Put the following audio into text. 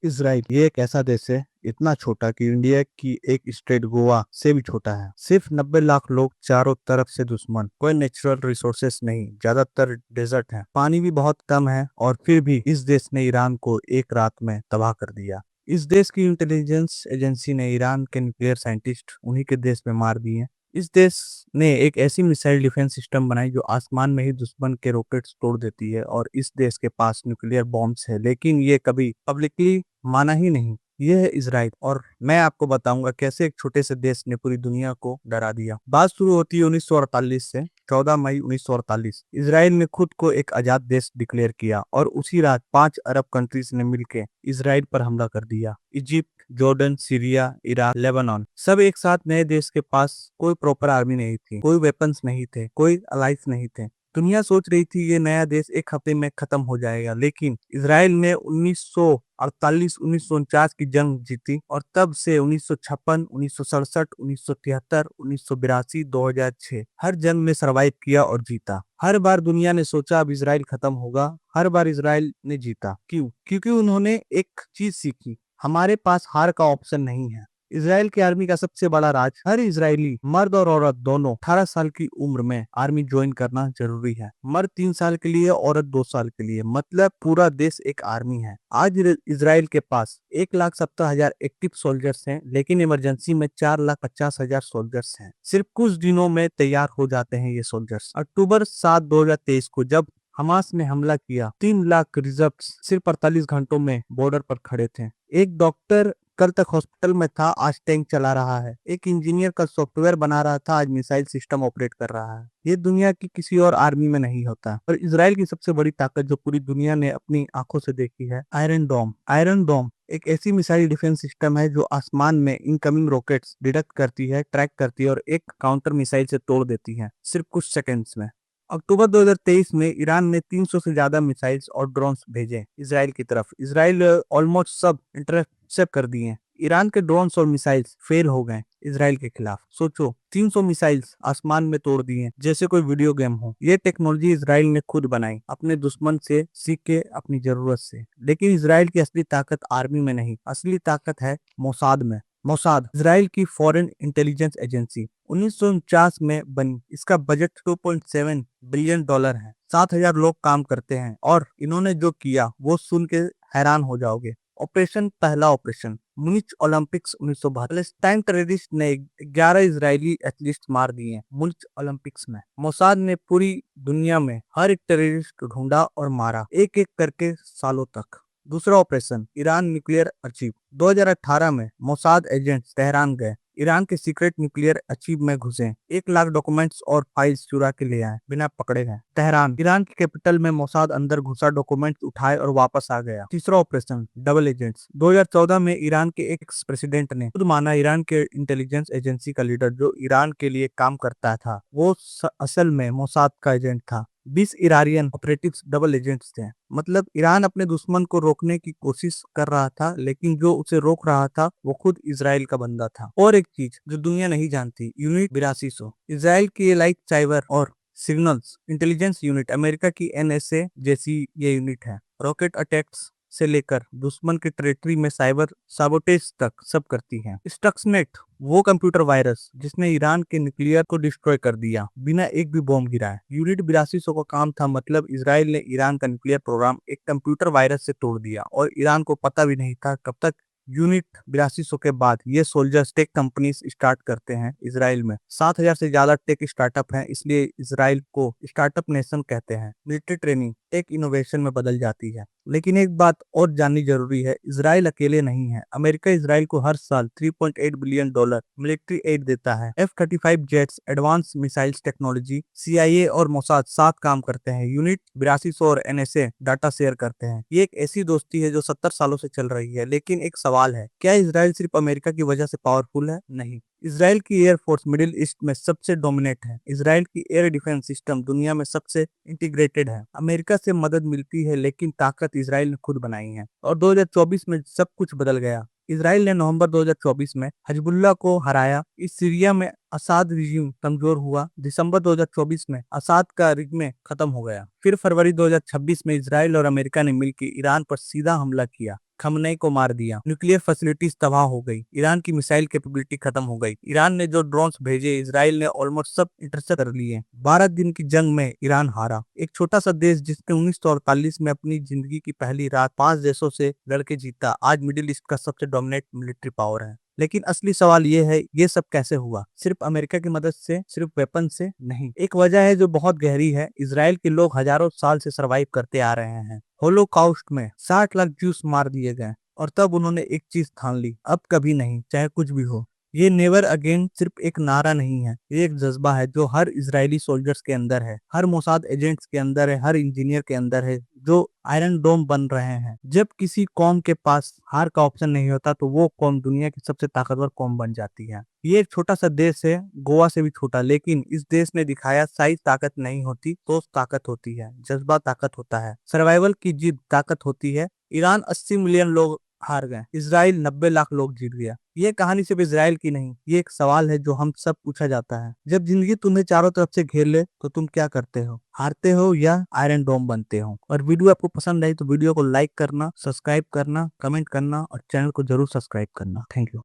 Israel ये एक ऐसा देश है, इतना छोटा कि इंडिया की एक स्टेट गोवा से भी छोटा है। सिर्फ 90 लाख लोग, चारों तरफ से दुश्मन, कोई नेचुरल रिसोर्सेस नहीं, ज्यादातर डेजर्ट है, पानी भी बहुत कम है, और फिर भी इस देश ने ईरान को एक रात में तबाह कर दिया। इस देश की इंटेलिजेंस एजेंसी ने ईरान के न्यूक्लियर साइंटिस्ट उन्हीं के देश में मार दिए। इस देश ने एक ऐसी मिसाइल डिफेंस सिस्टम बनाई जो आसमान में ही दुश्मन के रॉकेट्स तोड़ देती है, और इस देश के पास न्यूक्लियर बॉम्ब्स है, लेकिन ये कभी पब्लिकली माना ही नहीं। ये है इजराइल, और मैं आपको बताऊंगा कैसे एक छोटे से देश ने पूरी दुनिया को डरा दिया। बात शुरू होती है 1948 से। 14 मई 1948 इसराइल ने खुद को एक आजाद देश डिक्लेयर किया, और उसी रात 5 अरब कंट्रीज ने मिलकर इसराइल पर हमला कर दिया। Egypt, Jordan, Syria, Iraq, Lebanon, सब एक साथ। नए देश के पास कोई प्रॉपर आर्मी नहीं थी, कोई वेपन्स नहीं थे, कोई अलाइंस नहीं थे। दुनिया सोच रही थी ये नया देश एक हफ्ते में खत्म हो जाएगा, लेकिन इसराइल ने 1948 1949 की जंग जीती, और तब से 1956, 1967, 1973, 1982, 2006 हर जंग में सरवाइव किया और जीता। हर बार दुनिया ने सोचा अब इसराइल खत्म होगा, हर बार इसराइल ने जीता। क्यों? क्योंकि उन्होंने एक चीज सीखी, हमारे पास हार का ऑप्शन नहीं है। इसराइल की आर्मी का सबसे बड़ा राज, हर इजरायली मर्द और औरत दोनों 18 साल की उम्र में आर्मी ज्वाइन करना जरूरी है। मर्द 3 साल के लिए, औरत 2 साल के लिए, मतलब पूरा देश एक आर्मी है। आज इसराइल के पास 1,70,000 एक्टिव सोल्जर्स हैं, लेकिन इमरजेंसी में 4,50,000 सोल्जर्स हैं। सिर्फ कुछ दिनों में तैयार हो जाते हैं ये सोल्जर्स। अक्टूबर 7 2023 को जब हमास ने हमला किया, 3 लाख रिजर्व्स सिर्फ 48 घंटों में बॉर्डर पर खड़े थे। एक डॉक्टर कल तक हॉस्पिटल में था, आज टैंक चला रहा है। एक इंजीनियर कल सॉफ्टवेयर बना रहा था, आज मिसाइल सिस्टम ऑपरेट कर रहा है। ये दुनिया की किसी और आर्मी में नहीं होता। और इसराइल की सबसे बड़ी ताकत जो पूरी दुनिया ने अपनी आंखों से देखी है, आयरन डोम। आयरन डोम एक ऐसी मिसाइल डिफेंस सिस्टम है जो आसमान में इनकमिंग रॉकेट्स डिटेक्ट करती है, ट्रैक करती है, और एक काउंटर मिसाइल से तोड़ देती है सिर्फ कुछ सेकंड्स में। अक्टूबर 2023 में ईरान ने 300 से ज्यादा मिसाइल्स और ड्रोन्स भेजे इसराइल की तरफ। इसराइल ऑलमोस्ट सब इंटरसेप्ट कर दिए। ईरान के ड्रोन्स और मिसाइल्स फेल हो गए इसराइल के खिलाफ। सोचो, 300 मिसाइल्स आसमान में तोड़ दिए जैसे कोई वीडियो गेम हो। ये टेक्नोलॉजी इसराइल ने खुद बनाई, अपने दुश्मन से सीख के, अपनी जरूरत से। लेकिन इसराइल की असली ताकत आर्मी में नहीं, असली ताकत है मोसाद में। मोसाद इसराइल की फॉरेन इंटेलिजेंस एजेंसी 1949 में बनी। इसका बजट 2.7 बिलियन डॉलर है। 7,000 लोग काम करते हैं, और इन्होंने जो किया वो सुन के हैरान हो जाओगे। ऑपरेशन, पहला ऑपरेशन मुनिच ओलंपिक्स 1972। पैलेस्टाइन टेररिस्ट ने 11 इजरायली एथलीट्स मार दिए मुनिच ओलंपिक्स में। मोसाद ने पूरी दुनिया में हर एक टेररिस्ट को ढूंढा और मारा, एक एक करके सालों तक। दूसरा ऑपरेशन, ईरान न्यूक्लियर अचीव। 2018 में मोसाद एजेंट्स तेहरान गए, ईरान के सीक्रेट न्यूक्लियर अचीव में घुसे, 1 लाख डॉक्यूमेंट्स और फाइल्स चुरा के ले आए बिना पकड़े गए। तेहरान, ईरान की कैपिटल में मोसाद अंदर घुसा, डॉक्यूमेंट्स उठाए और वापस आ गया। तीसरा ऑपरेशन, डबल एजेंट्स। 2014 में ईरान के एक्स प्रेसिडेंट ने खुद माना ईरान के इंटेलिजेंस एजेंसी का लीडर जो ईरान के लिए काम करता था वो असल में मोसाद का एजेंट था। 20 ईरानियन ऑपरेटिव्स डबल एजेंट्स थे। मतलब ईरान अपने दुश्मन को रोकने की कोशिश कर रहा था, लेकिन जो उसे रोक रहा था वो खुद इसराइल का बंदा था। और एक चीज जो दुनिया नहीं जानती, यूनिट 8200 इसराइल की लाइट साइबर और सिग्नल्स इंटेलिजेंस यूनिट, अमेरिका की एनएसए जैसी ये यूनिट है। रॉकेट अटैक्स से लेकर दुश्मन के टेरिटरी में साइबर साबोटेज तक सब करती है। स्टक्सनेट वो कंप्यूटर वायरस जिसने ईरान के न्यूक्लियर को डिस्ट्रॉय कर दिया बिना एक भी बॉम्ब गिराए। यूनिट 8200 का काम था, मतलब इसराइल ने ईरान का न्यूक्लियर प्रोग्राम एक कंप्यूटर वायरस से तोड़ दिया, और ईरान को पता भी नहीं था कब तक। यूनिट 8200 के बाद ये सोल्जर्स टेक कंपनीज स्टार्ट करते हैं इसराइल में। 7,000 से ज्यादा टेक स्टार्टअप हैं, इसलिए इसराइल को स्टार्टअप नेशन कहते हैं। मिलिट्री ट्रेनिंग टेक इनोवेशन में बदल जाती है। लेकिन एक बात और जाननी जरूरी है, इसराइल अकेले नहीं है। अमेरिका इसराइल को हर साल 3.8 बिलियन डॉलर मिलिट्री एड देता है। F-35 jets, advance missiles technology, CIA और मोसाद साथ काम करते हैं। यूनिट 8200 और NSA डाटा शेयर करते हैं। ये एक ऐसी दोस्ती है जो 70 सालों से चल रही है। लेकिन एक सवाल है, क्या इसराइल सिर्फ अमेरिका की वजह से पावरफुल है? नहीं। इसराइल की एयरफोर्स मिडिल ईस्ट में सबसे डोमिनेट है। इसराइल की एयर डिफेंस सिस्टम दुनिया में सबसे इंटीग्रेटेड है। अमेरिका से मदद मिलती है, लेकिन ताकत इसराइल ने खुद बनाई है। और 2024 में सब कुछ बदल गया। इसराइल ने नवंबर 2024 में हिजबुल्लाह को हराया। इस सीरिया में असाद रिजीम कमजोर हुआ। दिसंबर 2024 में असाद का रिग्मे खत्म हो गया। फिर फरवरी 2026 में इसराइल और अमेरिका ने मिलकर ईरान पर सीधा हमला किया, खमनेई को मार दिया। न्यूक्लियर फैसिलिटीज तबाह हो गई, ईरान की मिसाइल कैपेबिलिटी खत्म हो गई। ईरान ने जो ड्रोन्स भेजे, इसराइल ने ऑलमोस्ट सब इंटरसेप्ट कर लिए। 12 दिन की जंग में ईरान हारा। एक छोटा सा देश जिसने 1948 में अपनी जिंदगी की पहली रात 5 देशों से लड़के जीता, आज मिडिल ईस्ट का सबसे डोमिनेट मिलिट्री पावर है। लेकिन असली सवाल ये है, ये सब कैसे हुआ? सिर्फ अमेरिका की मदद से, सिर्फ वेपन से नहीं। एक वजह है जो बहुत गहरी है। इसराइल के लोग हजारों साल से सरवाइव करते आ रहे हैं। होलोकॉस्ट में 60 लाख ज्यूस मार दिए गए और तब उन्होंने एक चीज ठान ली, अब कभी नहीं, चाहे कुछ भी हो। ये नेवर अगेन सिर्फ एक नारा नहीं है, ये एक जज्बा है जो हर इजरायली सोल्जर्स के अंदर है, हर मोसाद एजेंट्स के अंदर है, हर इंजीनियर के अंदर है, जो आयरन डोम बन रहे हैं। जब किसी कौम के पास हार का ऑप्शन नहीं होता तो वो कौम दुनिया की सबसे ताकतवर कौम बन जाती है। ये एक छोटा सा देश है, गोवा से भी छोटा, लेकिन इस देश ने दिखाया साइज ताकत नहीं होती, सोच ताकत होती है, जज्बा ताकत होता है, सर्वाइवल की जिद ताकत होती है। ईरान 80 मिलियन लोग हार गए, इसराइल 90 लाख लोग जीत गया। ये कहानी सिर्फ इसराइल की नहीं, ये एक सवाल है जो हम सब पूछा जाता है। जब जिंदगी तुम्हें चारों तरफ से घेर ले तो तुम क्या करते हो? हारते हो या आयरन डोम बनते हो? और वीडियो आपको पसंद आई तो वीडियो को लाइक करना, सब्सक्राइब करना, कमेंट करना और चैनल को जरूर सब्सक्राइब करना। Thank you.